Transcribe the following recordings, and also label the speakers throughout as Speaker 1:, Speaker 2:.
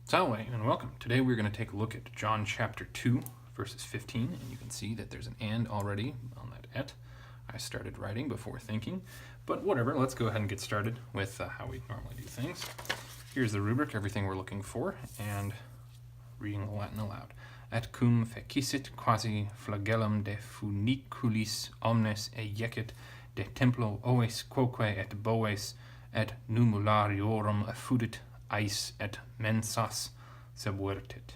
Speaker 1: Salve and welcome. Today we're going to take a look at John chapter 2, verses 15, and you can see that there's an and already on that et. I started writing before thinking, but whatever, let's go ahead and get started with how we normally do things. Here's the rubric, everything we're looking for, and reading the Latin aloud. Et cum fecicit quasi flagellum de funiculis omnes ejecit de templo oes quoque et boes et numulariorum effudit ice et mensas subvertit.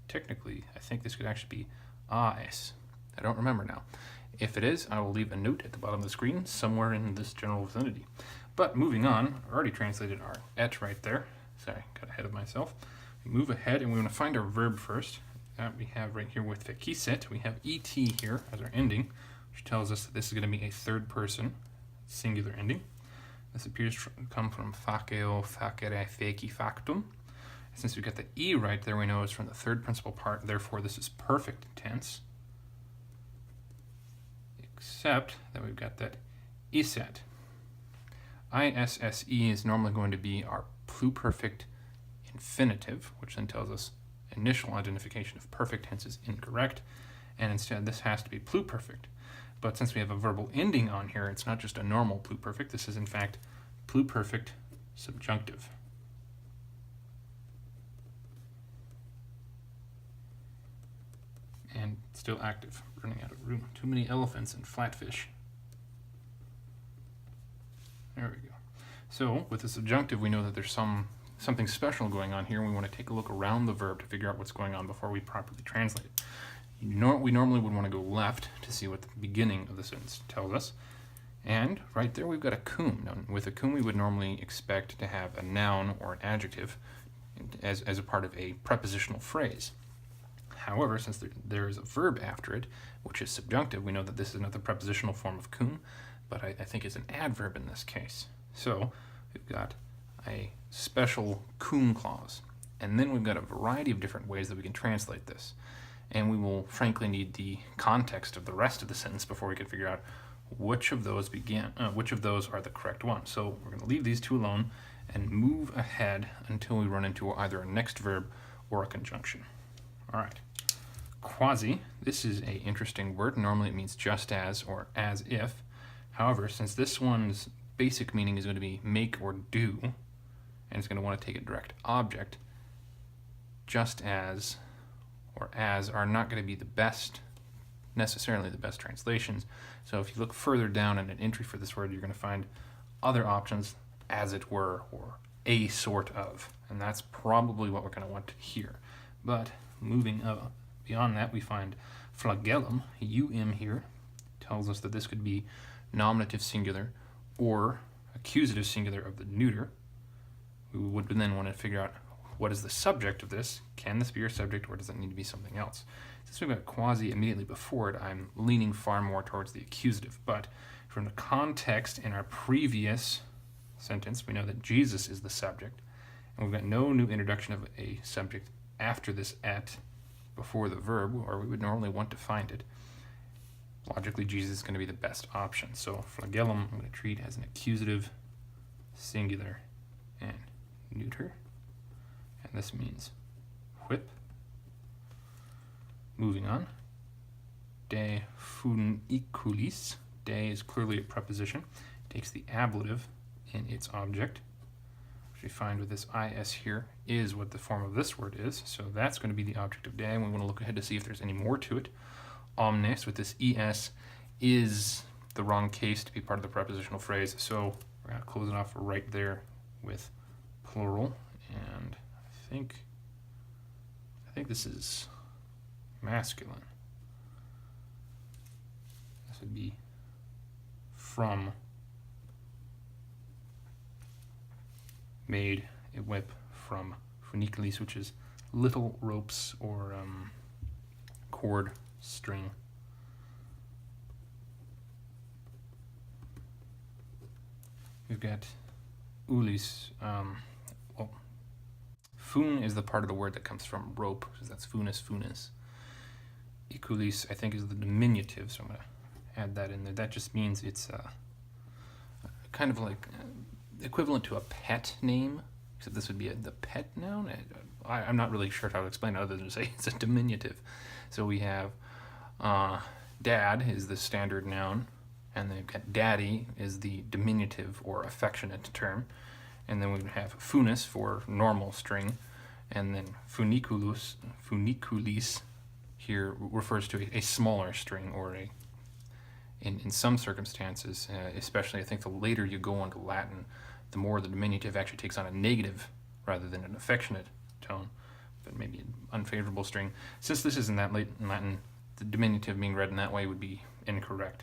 Speaker 1: Technically, I think this could actually be AS. I don't remember now. If it is, I will leave a note at the bottom of the screen somewhere in this general vicinity. But moving on, I already translated our et right there. Sorry, got ahead of myself. We move ahead and we want to find our verb first. That we have right here with fecicit. We have et here as our ending, which tells us that this is going to be a third person singular ending. This appears to come from faceo, facere, feci, factum. Since we've got the e right there, we know it's from the third principal part, therefore this is perfect tense. Except that we've got that isset. ISSE is normally going to be our pluperfect infinitive, which then tells us initial identification of perfect tense is incorrect, and instead this has to be pluperfect. But since we have a verbal ending on here, it's not just a normal pluperfect. This is in fact pluperfect subjunctive. And still active. Running out of room. Too many elephants and flatfish. There we go. So with the subjunctive, we know that there's something special going on here. We want to take a look around the verb to figure out what's going on before we properly translate it. We normally would want to go left to see what the beginning of the sentence tells us. And right there we've got a cum. Now, with a cum we would normally expect to have a noun or an adjective as a part of a prepositional phrase. However, since there is a verb after it, which is subjunctive, we know that this is another prepositional form of cum, but I think it's an adverb in this case. So we've got a special cum clause. And then we've got a variety of different ways that we can translate this. And we will frankly need the context of the rest of the sentence before we can figure out which of those are the correct ones. So we're going to leave these two alone and move ahead until we run into either a next verb or a conjunction. All right. Quasi, this is an interesting word. Normally it means just as or as if. However, since this one's basic meaning is going to be make or do, and it's going to want to take a direct object, just as or as are not going to be necessarily the best translations. So if you look further down in an entry for this word, you're going to find other options, as it were, or a sort of. And that's probably what we're going to want to hear. But moving beyond that, we find flagellum, here, tells us that this could be nominative singular or accusative singular of the neuter. We would then want to figure out what is the subject of this. Can this be your subject, or does it need to be something else? Since we've got quasi immediately before it, I'm leaning far more towards the accusative. But from the context in our previous sentence, we know that Jesus is the subject, and we've got no new introduction of a subject after this et before the verb, or we would normally want to find it. Logically, Jesus is going to be the best option. So flagellum I'm going to treat as an accusative, singular, and neuter. And this means whip. Moving on. De funiculis. De is clearly a preposition. It takes the ablative in its object, which we find with this is here is what the form of this word is. So that's going to be the object of de, and we want to look ahead to see if there's any more to it. Omnes with this es is the wrong case to be part of the prepositional phrase, so we're going to close it off right there with plural. And I think this is masculine. This would be from, made a whip from funiculis, which is little ropes or cord, string. We've got ulis. Fun is the part of the word that comes from rope, because that's funis. Eculis, I think, is the diminutive, so I'm going to add that in there. That just means it's kind of like equivalent to a pet name, except this would be the pet noun. I'm not really sure how to explain it other than to say it's a diminutive. So we have dad is the standard noun, and then we've got daddy is the diminutive or affectionate term, and then we have funis for normal string, and then funiculis here refers to a smaller string, or in some circumstances, especially I think the later you go into Latin, the more the diminutive actually takes on a negative rather than an affectionate tone, but maybe an unfavorable string. Since this isn't that late in Latin, the diminutive being read in that way would be incorrect.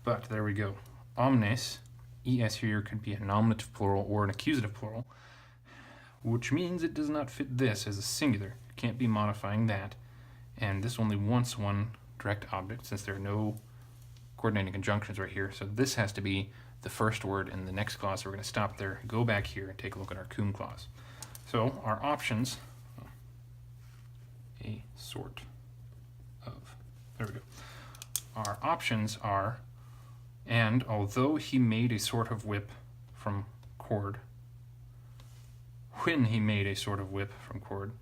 Speaker 1: But there we go. Omnes, es here could be a nominative plural or an accusative plural, which means it does not fit this as a singular. Can't be modifying that. And this only wants one direct object since there are no coordinating conjunctions right here. So this has to be the first word in the next clause. So we're going to stop there, go back here, and take a look at our cum clause. So our options, a sort of, there we go. Our options are, and although he made a sort of whip from cord, when he made a sort of whip from cord,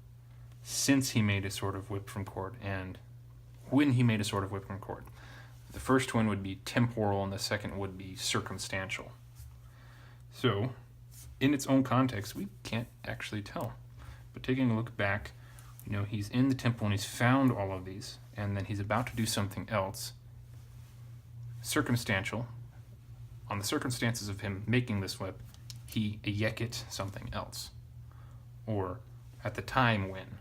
Speaker 1: since he made a sort of whip from cord, and when he made a sort of whip from cord. The first one would be temporal and the second would be circumstantial. So, in its own context, we can't actually tell. But taking a look back, he's in the temple and he's found all of these, and then he's about to do something else. Circumstantial. On the circumstances of him making this whip, he eyecit something else. Or at the time when.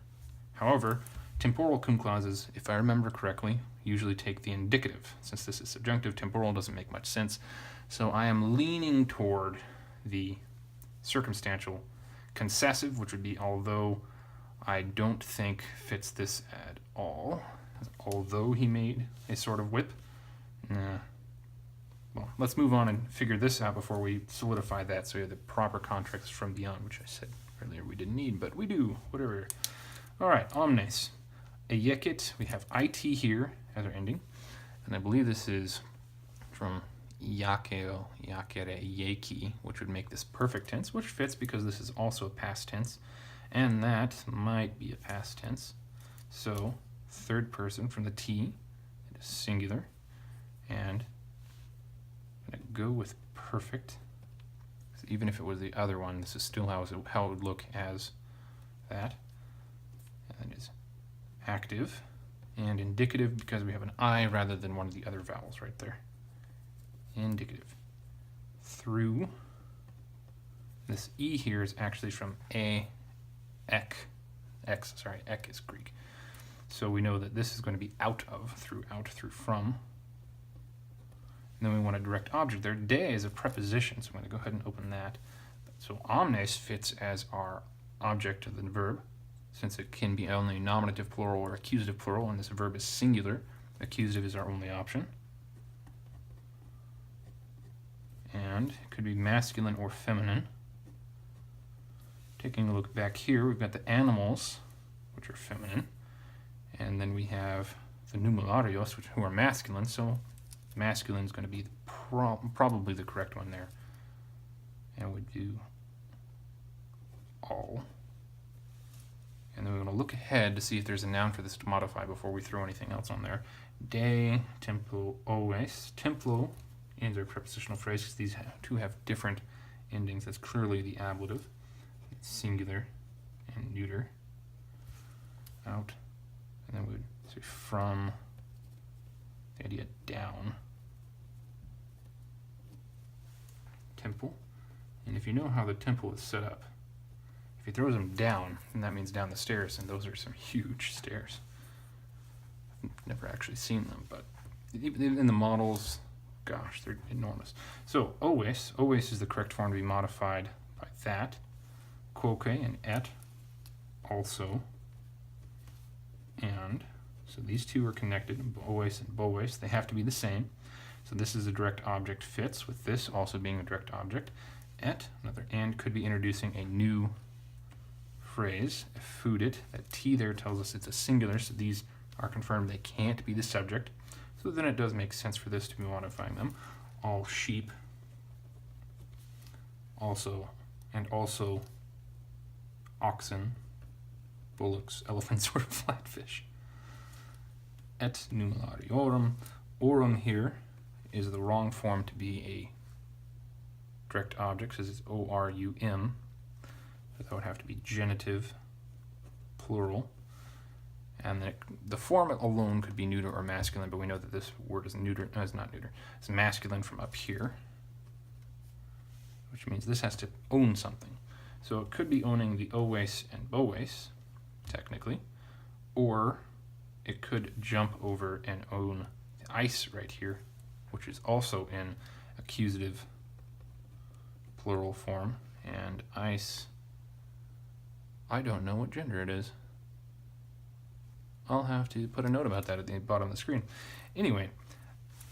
Speaker 1: However, temporal cum clauses, if I remember correctly, usually take the indicative. Since this is subjunctive, temporal doesn't make much sense. So I am leaning toward the circumstantial. Concessive, which would be although, I don't think fits this at all. Although he made a sort of whip. Nah. Well, let's move on and figure this out before we solidify that so we have the proper context from beyond, which I said earlier we didn't need, but we do, whatever. All right, omnes. Eyecit, we have it here as our ending, and I believe this is from yakeo, yakere, yeki, which would make this perfect tense, which fits because this is also a past tense, and that might be a past tense. So, third person from the T, it is singular, and I'm going to go with perfect. Even if it was the other one, this is still how it would look as that. And that is active and indicative because we have an I rather than one of the other vowels right there. Indicative. Through. This E here is actually from ek is Greek. So we know that this is going to be out of, through, from. And then we want a direct object there. De is a preposition, so I'm going to go ahead and open that. So omnes fits as our object of the verb, since it can be only nominative plural or accusative plural, and this verb is singular. Accusative is our only option. And it could be masculine or feminine. Taking a look back here, we've got the animals, which are feminine, and then we have the numerarios, who are masculine, so masculine is going to be probably the correct one there. And we do all. And then we're going to look ahead to see if there's a noun for this to modify before we throw anything else on there. De, templo, oes. Templo is our prepositional phrase because these two have different endings. That's clearly the ablative. It's singular and neuter. Out. And then we would say from, the idea down. Temple. And if you know how the temple is set up, if he throws them down, then that means down the stairs, and those are some huge stairs. I've never actually seen them, but in the models, gosh, they're enormous. So, oes is the correct form to be modified by that. Quoque and et, also. And, so these two are connected, oes and boes, they have to be the same. So this is a direct object fits, with this also being a direct object. Et, another and, could be introducing a new phrase, fooded. That T there tells us it's a singular, so these are confirmed they can't be the subject. So then it does make sense for this to be modifying them. All sheep, also, and also oxen, bullocks, elephants, or flatfish. Et numerariorum. Orum here is the wrong form to be a direct object, because it's O-R-U-M. So that would have to be genitive, plural. And the form alone could be neuter or masculine, but we know that this word is neuter. No, it's not neuter. It's masculine from up here, which means this has to own something. So it could be owning the oes and boes, technically, or it could jump over and own the ice right here, which is also in accusative plural form. And ice, I don't know what gender it is. I'll have to put a note about that at the bottom of the screen. Anyway,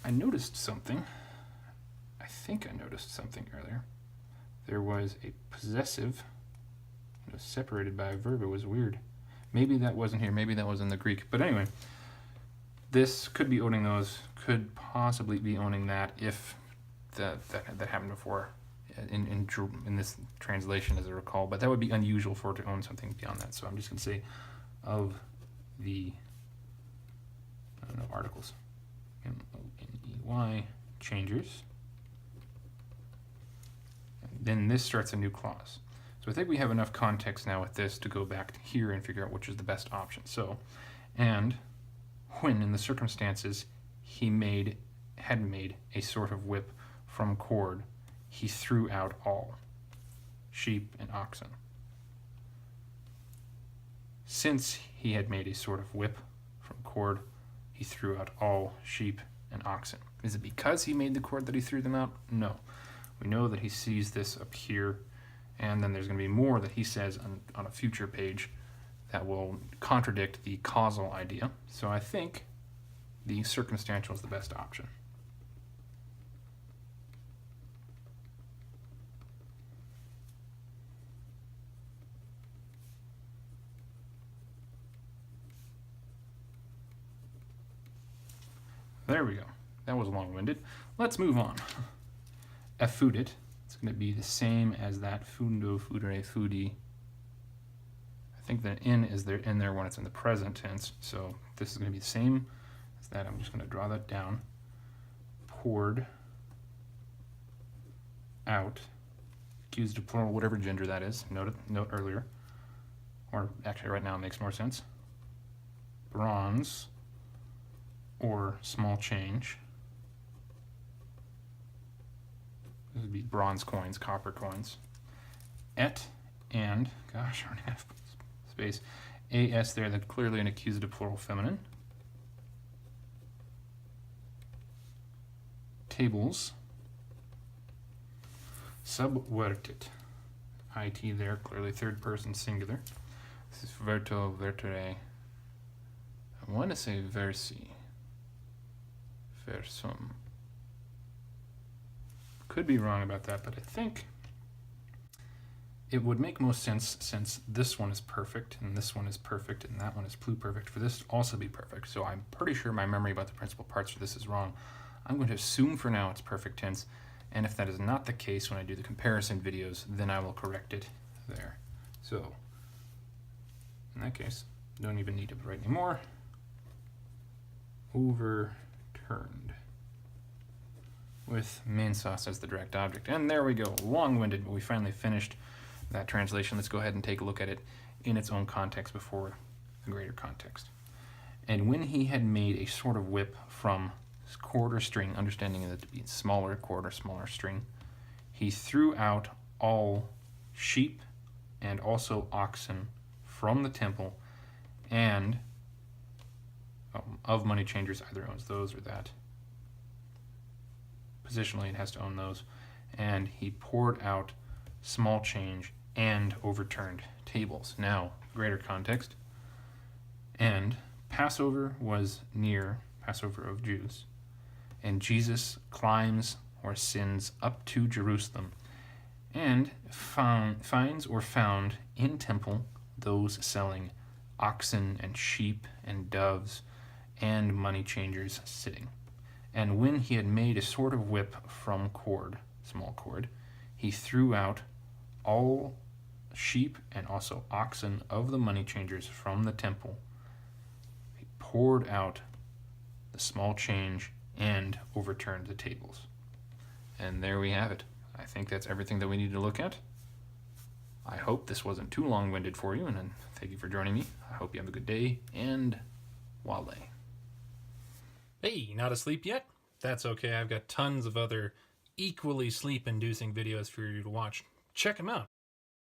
Speaker 1: I noticed something. I think I noticed something earlier. There was a possessive. It was separated by a verb. It was weird. Maybe that wasn't here. Maybe that was in the Greek. But anyway, this could be owning those. Could possibly be owning that if that happened before in this translation, as I recall. But that would be unusual for it to own something beyond that. So I'm just going to say of the articles. M-O-N-E-Y changers. And then this starts a new clause. So I think we have enough context now with this to go back to here and figure out which is the best option. So, and when in the circumstances he had made a sort of whip from cord, he threw out all sheep and oxen. Since he had made a sort of whip from cord, he threw out all sheep and oxen. Is it because he made the cord that he threw them out? No. We know that he sees this up here, and then there's going to be more that he says on a future page that will contradict the causal idea. So I think the circumstantial is the best option. There we go. That was long-winded. Let's move on. Effudit. It's going to be the same as that. Fundo, fudere, fudi. I think the in is there in there when it's in the present tense. So this is going to be the same as that. I'm just going to draw that down. Poured out. Accusative plural, whatever gender that is. Note earlier. Or actually right now it makes more sense. Bronze. Or small change. This would be bronze coins, copper coins. Et and, gosh, I don't have space. As there, that's clearly an accusative plural feminine. Tables. Subvertit. IT there, clearly third person singular. This is verto, vertere. I want to say versi. Versum. Could be wrong about that, but I think it would make most sense since this one is perfect, and this one is perfect, and that one is pluperfect, for this to also be perfect. So I'm pretty sure my memory about the principal parts for this is wrong. I'm going to assume for now it's perfect tense, and if that is not the case when I do the comparison videos, then I will correct it there. So, in that case, don't even need to write anymore. Overturned. With mensos as the direct object. And there we go, long-winded, but we finally finished that translation. Let's go ahead and take a look at it in its own context before the greater context. And when he had made a sort of whip from cord or string, understanding that to be smaller cord or smaller string, he threw out all sheep and also oxen from the temple, and of money changers either owns those or that. Positionally, it has to own those. And he poured out small change and overturned tables. Now, greater context. And Passover was near, Passover of Jews, and Jesus climbs or ascends up to Jerusalem and finds or found in temple those selling oxen and sheep and doves and money changers sitting. And when he had made a sort of whip from cord, small cord, he threw out all sheep and also oxen of the money changers from the temple. They poured out the small change and overturned the tables. And there we have it. I think that's everything that we need to look at. I hope this wasn't too long-winded for you, and thank you for joining me. I hope you have a good day, and Wale. Hey, not asleep yet? That's okay. I've got tons of other equally sleep-inducing videos for you to watch. Check them out.